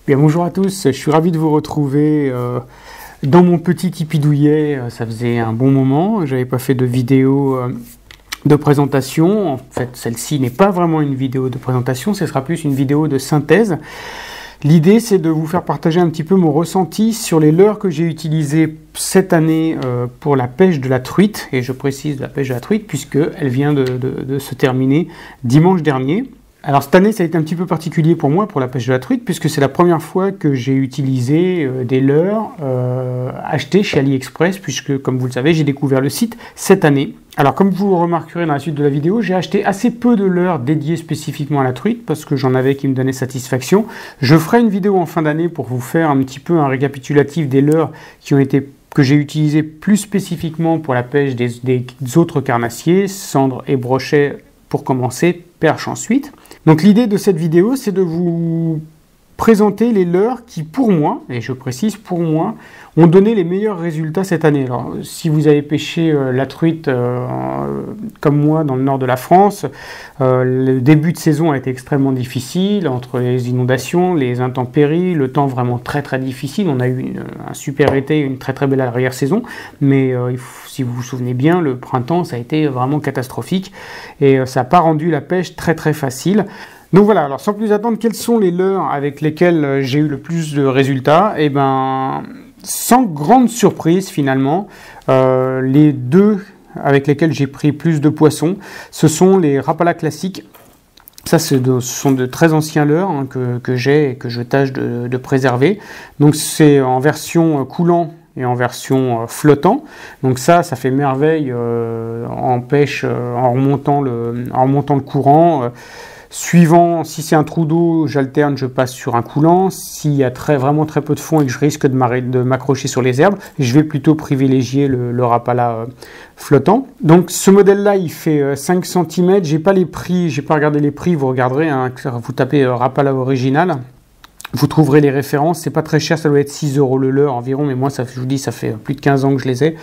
Bien, bonjour à tous, je suis ravi de vous retrouver dans mon petit tipidouillet. Ça faisait un bon moment, j'avais pas fait de vidéo de présentation. En fait, celle-ci n'est pas vraiment une vidéo de présentation, ce sera plus une vidéo de synthèse. L'idée, c'est de vous faire partager un petit peu mon ressenti sur les leurres que j'ai utilisées cette année pour la pêche de la truite. Et je précise la pêche de la truite puisqu'elle vient de se terminer dimanche dernier. Alors cette année, ça a été un petit peu particulier pour moi, pour la pêche de la truite, puisque c'est la première fois que j'ai utilisé des leurres achetés chez AliExpress, puisque, comme vous le savez, j'ai découvert le site cette année. Alors comme vous le remarquerez dans la suite de la vidéo, j'ai acheté assez peu de leurres dédiés spécifiquement à la truite, parce que j'en avais qui me donnaient satisfaction. Je ferai une vidéo en fin d'année pour vous faire un petit peu un récapitulatif des leurres que j'ai utilisés plus spécifiquement pour la pêche des autres carnassiers, cendres et brochets pour commencer, perche ensuite. Donc l'idée de cette vidéo, c'est de vous présenter les leurres qui, pour moi, et je précise pour moi, ont donné les meilleurs résultats cette année. Alors, si vous avez pêché la truite comme moi dans le nord de la France, le début de saison a été extrêmement difficile, entre les inondations, les intempéries, le temps vraiment très très difficile. On a eu un super été, une très très belle arrière-saison, mais si vous vous souvenez bien, le printemps, ça a été vraiment catastrophique, et ça n'a pas rendu la pêche très très facile. Donc voilà, alors sans plus attendre, quels sont les leurres avec lesquels j'ai eu le plus de résultats? Eh bien, sans grande surprise finalement, les deux avec lesquels j'ai pris plus de poissons, ce sont les Rapala classiques. Ça, ce sont de très anciens leurres que j'ai et que je tâche de préserver. Donc c'est en version coulant et en version flottant. Donc ça fait merveille en pêche en remontant le courant. Suivant, si c'est un trou d'eau, j'alterne, je passe sur un coulant. S'il y a vraiment très peu de fond et que je risque de m'accrocher sur les herbes, je vais plutôt privilégier le Rapala flottant. Donc ce modèle-là, il fait 5 cm. J'ai pas les prix, j'ai pas regardé les prix, vous regarderez, hein, vous tapez Rapala original. Vous trouverez les références, c'est pas très cher, ça doit être 6 € le leurre environ, mais moi, je vous dis, ça fait plus de 15 ans que je les ai,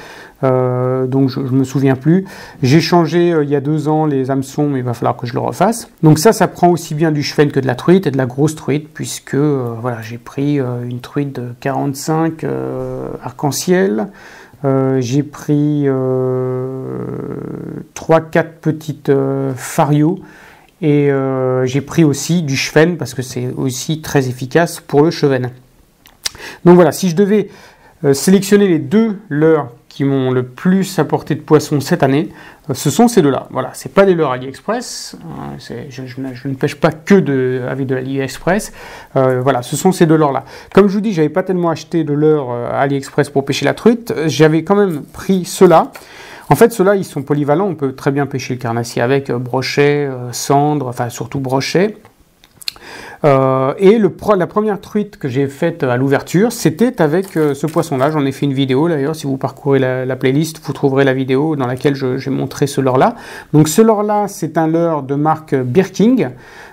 donc je me souviens plus. J'ai changé il y a 2 ans les hameçons, mais il va falloir que je le refasse. Donc ça prend aussi bien du chevenne que de la truite, et de la grosse truite, puisque voilà, j'ai pris une truite de 45 arc-en-ciel, j'ai pris 3-4 petites farios, et j'ai pris aussi du chevenne parce que c'est aussi très efficace pour le chevenne. Donc voilà, si je devais sélectionner les deux leurres qui m'ont le plus apporté de poissons cette année, ce sont ces deux-là. Voilà, c'est pas des leurres AliExpress, je ne pêche pas que avec de l'AliExpress. Voilà, ce sont ces deux leurres-là. Comme je vous dis, j'avais pas tellement acheté de leurres AliExpress pour pêcher la truite, j'avais quand même pris ceux-là. En fait, ceux-là, ils sont polyvalents, on peut très bien pêcher le carnassier avec brochet, cendre, enfin surtout brochet. Et la première truite que j'ai faite à l'ouverture, c'était avec ce poisson-là. J'en ai fait une vidéo d'ailleurs, si vous parcourez la playlist, vous trouverez la vidéo dans laquelle j'ai montré ce leurre-là. Donc ce leurre-là, c'est un leurre de marque Birking.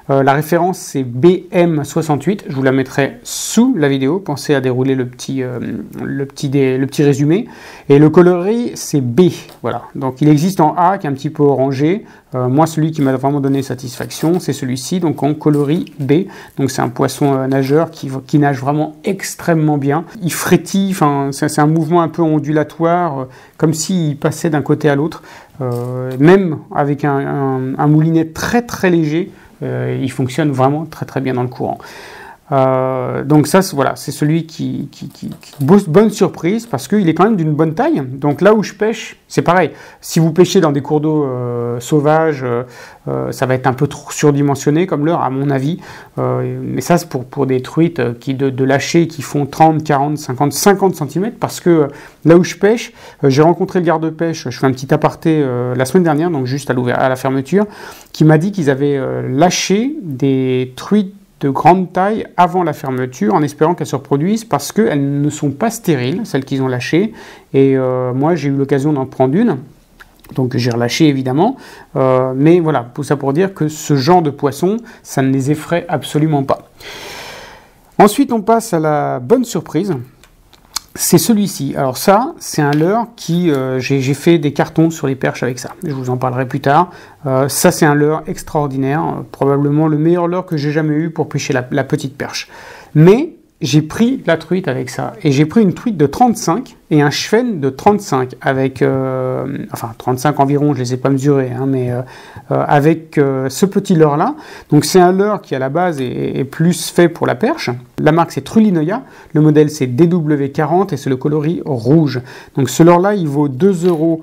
La référence c'est BM68, je vous la mettrai sous la vidéo, pensez à dérouler le petit résumé. Et le coloris c'est B, voilà. Donc il existe en A qui est un petit peu orangé, moi celui qui m'a vraiment donné satisfaction c'est celui-ci, donc en coloris B. Donc c'est un poisson nageur qui nage vraiment extrêmement bien. Il frétille, enfin c'est un mouvement un peu ondulatoire, comme s'il passait d'un côté à l'autre, même avec un moulinet très très léger. Il fonctionne vraiment très très bien dans le courant. Donc ça, voilà, c'est celui qui bonne surprise parce qu'il est quand même d'une bonne taille. Donc là où je pêche, c'est pareil. Si vous pêchez dans des cours d'eau sauvages, ça va être un peu trop surdimensionné comme leurre, à mon avis. Mais ça, c'est pour des truites de lâcher qui font 30, 40, 50 cm. Parce que là où je pêche, j'ai rencontré le garde-pêche, je fais un petit aparté la semaine dernière, donc juste à la fermeture, qui m'a dit qu'ils avaient lâché des truites de grande taille avant la fermeture en espérant qu'elles se reproduisent parce qu'elles ne sont pas stériles, celles qu'ils ont lâchées. Et moi, j'ai eu l'occasion d'en prendre une. Donc j'ai relâché évidemment. Mais voilà, tout ça pour dire que ce genre de poisson, ça ne les effraie absolument pas. Ensuite, on passe à la bonne surprise. c'est celui-ci. Alors ça, c'est un leurre qui, j'ai fait des cartons sur les perches avec ça. Je vous en parlerai plus tard. Ça, c'est un leurre extraordinaire, probablement le meilleur leurre que j'ai jamais eu pour pêcher la petite perche. Mais j'ai pris la truite avec ça. Et j'ai pris une truite de 35 et un chevenne de 35 avec, enfin 35 environ, je ne les ai pas mesurés, hein, mais avec ce petit leurre-là. Donc c'est un leurre qui à la base est plus fait pour la perche. La marque c'est Trulinoia, le modèle c'est DW40 et c'est le coloris rouge. Donc ce leurre-là il vaut 2 €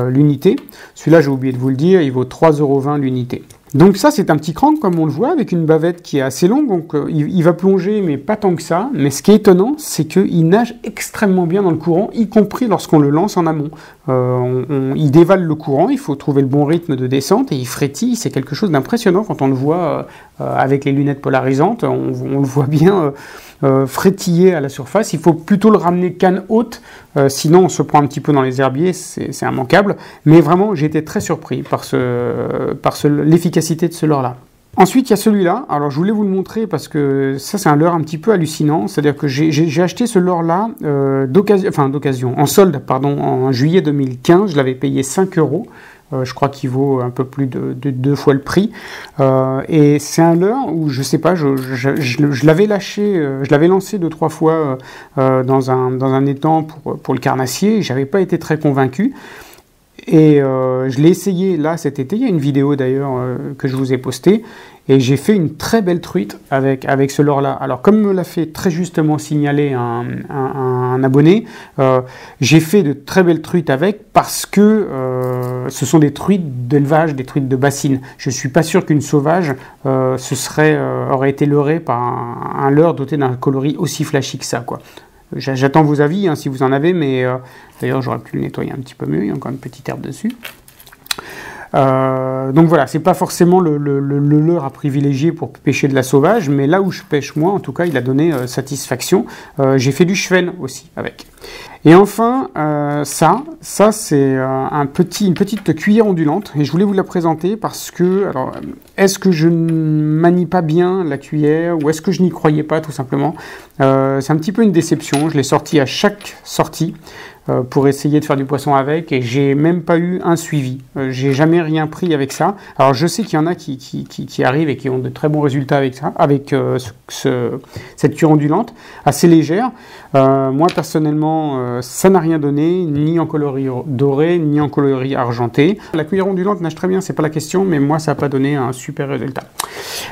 l'unité. Celui-là j'ai oublié de vous le dire, il vaut 3,20 € l'unité. Donc ça c'est un petit crank comme on le voit avec une bavette qui est assez longue, donc il va plonger mais pas tant que ça, mais ce qui est étonnant c'est qu'il nage extrêmement bien dans le courant, y compris lorsqu'on le lance en amont. Il dévale le courant, il faut trouver le bon rythme de descente et il frétille, c'est quelque chose d'impressionnant quand on le voit avec les lunettes polarisantes, on le voit bien frétiller à la surface. Il faut plutôt le ramener canne haute, sinon on se prend un petit peu dans les herbiers, c'est immanquable, mais vraiment j'ai été très surpris par l'efficacité de ce leurre-là. Ensuite, il y a celui-là. Alors, je voulais vous le montrer parce que ça, c'est un leurre un petit peu hallucinant. C'est-à-dire que j'ai acheté ce leurre-là d'occasion, en solde, pardon, en juillet 2015. Je l'avais payé 5 €. Je crois qu'il vaut un peu plus de 2 fois le prix. Et c'est un leurre où, je sais pas, je l'avais lâché, je l'avais lancé 2-3 fois dans un étang pour le carnassier. J'avais pas été très convaincu. Et je l'ai essayé là cet été, il y a une vidéo d'ailleurs que je vous ai postée, et j'ai fait une très belle truite avec ce leurre-là. Alors comme me l'a fait très justement signaler un abonné, j'ai fait de très belles truites avec parce que ce sont des truites d'élevage, des truites de bassine. Je ne suis pas sûr qu'une sauvage aurait été leurrée par un leurre doté d'un coloris aussi flashy que ça, quoi. J'attends vos avis, hein, si vous en avez, mais d'ailleurs j'aurais pu le nettoyer un petit peu mieux, il y a encore une petite herbe dessus. Donc voilà, c'est pas forcément le leurre à privilégier pour pêcher de la sauvage, mais là où je pêche moi, en tout cas, il a donné satisfaction. J'ai fait du chevenne aussi avec. Et enfin, ça c'est une petite cuillère ondulante, et je voulais vous la présenter parce que, alors, est-ce que je ne manie pas bien la cuillère, ou est-ce que je n'y croyais pas tout simplement? C'est un petit peu une déception, je l'ai sortie à chaque sortie pour essayer de faire du poisson avec, et j'ai même pas eu un suivi. J'ai jamais rien pris avec ça. Alors je sais qu'il y en a qui arrivent et qui ont de très bons résultats avec ça, avec cette cuillère ondulante, assez légère. Moi personnellement, ça n'a rien donné, ni en coloris doré, ni en coloris argenté. La cuillère ondulante nage très bien, c'est pas la question, mais moi ça n'a pas donné un super résultat.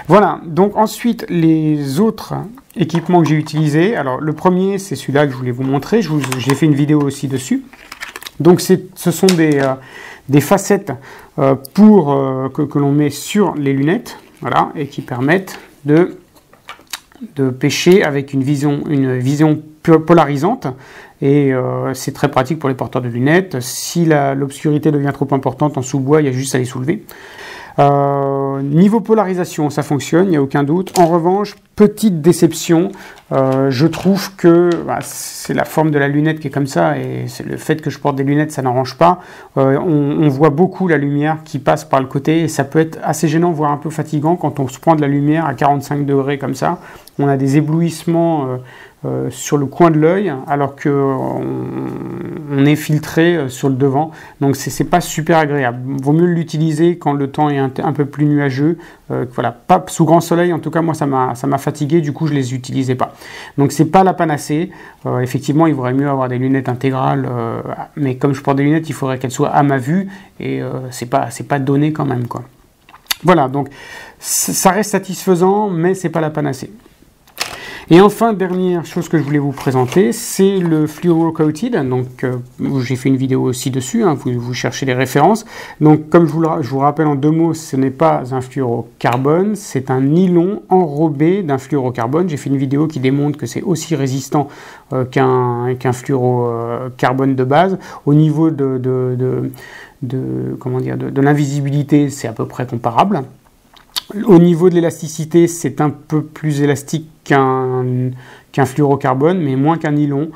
Voilà, donc ensuite les autres équipements que j'ai utilisés. Alors le premier c'est celui-là que je voulais vous montrer, j'ai fait une vidéo aussi dessus. Donc ce sont des facettes que l'on met sur les lunettes, voilà, et qui permettent de pêcher avec une vision polarisante, et c'est très pratique pour les porteurs de lunettes. Si l'obscurité devient trop importante en sous-bois, il y a juste à les soulever. Niveau polarisation, ça fonctionne, il n'y a aucun doute. En revanche, petite déception, je trouve que c'est la forme de la lunette qui est comme ça, et c'est le fait que je porte des lunettes, ça n'arrange pas. On voit beaucoup la lumière qui passe par le côté, et ça peut être assez gênant, voire un peu fatigant quand on se prend de la lumière à 45 degrés comme ça. On a des éblouissements sur le coin de l'œil, alors qu'on est filtré sur le devant, donc c'est pas super agréable. Vaut mieux l'utiliser quand le temps est un peu plus nuageux, voilà, pas sous grand soleil. En tout cas moi ça m'a fatigué, du coup je les utilisais pas. Donc c'est pas la panacée. Effectivement il vaudrait mieux avoir des lunettes intégrales, mais comme je porte des lunettes, il faudrait qu'elles soient à ma vue, et c'est pas donné quand même, quoi. Voilà, donc ça reste satisfaisant, mais c'est pas la panacée. Et enfin, dernière chose que je voulais vous présenter, c'est le Fluoro Coated. Donc, j'ai fait une vidéo aussi dessus, hein, vous cherchez les références. Donc, comme je vous rappelle en 2 mots, ce n'est pas un fluorocarbone, c'est un nylon enrobé d'un fluorocarbone. J'ai fait une vidéo qui démontre que c'est aussi résistant qu'un fluorocarbone de base. Au niveau de l'invisibilité, c'est à peu près comparable. Au niveau de l'élasticité, c'est un peu plus élastique qu'un fluorocarbone, mais moins qu'un nylon.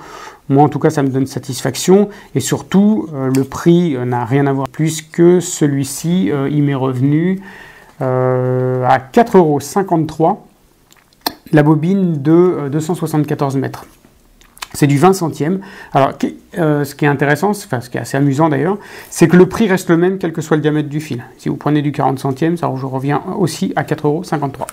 Moi, en tout cas, ça me donne satisfaction. Et surtout, le prix n'a rien à voir, puisque celui-ci, il m'est revenu à 4,53 € la bobine de 274 mètres. C'est du 20 centièmes. Alors, ce qui est intéressant, ce qui est assez amusant d'ailleurs, c'est que le prix reste le même quel que soit le diamètre du fil. Si vous prenez du 40 centièmes, ça revient aussi à 4,53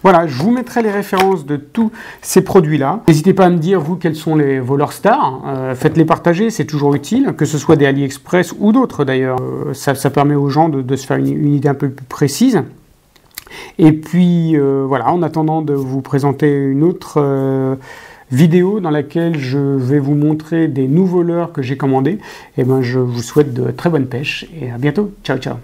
€. Voilà, je vous mettrai les références de tous ces produits-là. N'hésitez pas à me dire, vous, quels sont vos leurs stars. Faites-les partager, c'est toujours utile, que ce soit des AliExpress ou d'autres d'ailleurs. Ça permet aux gens de se faire une idée un peu plus précise. Et puis, voilà, en attendant de vous présenter une autre vidéo dans laquelle je vais vous montrer des nouveaux leurres que j'ai commandés, eh ben, je vous souhaite de très bonnes pêches et à bientôt. Ciao, ciao.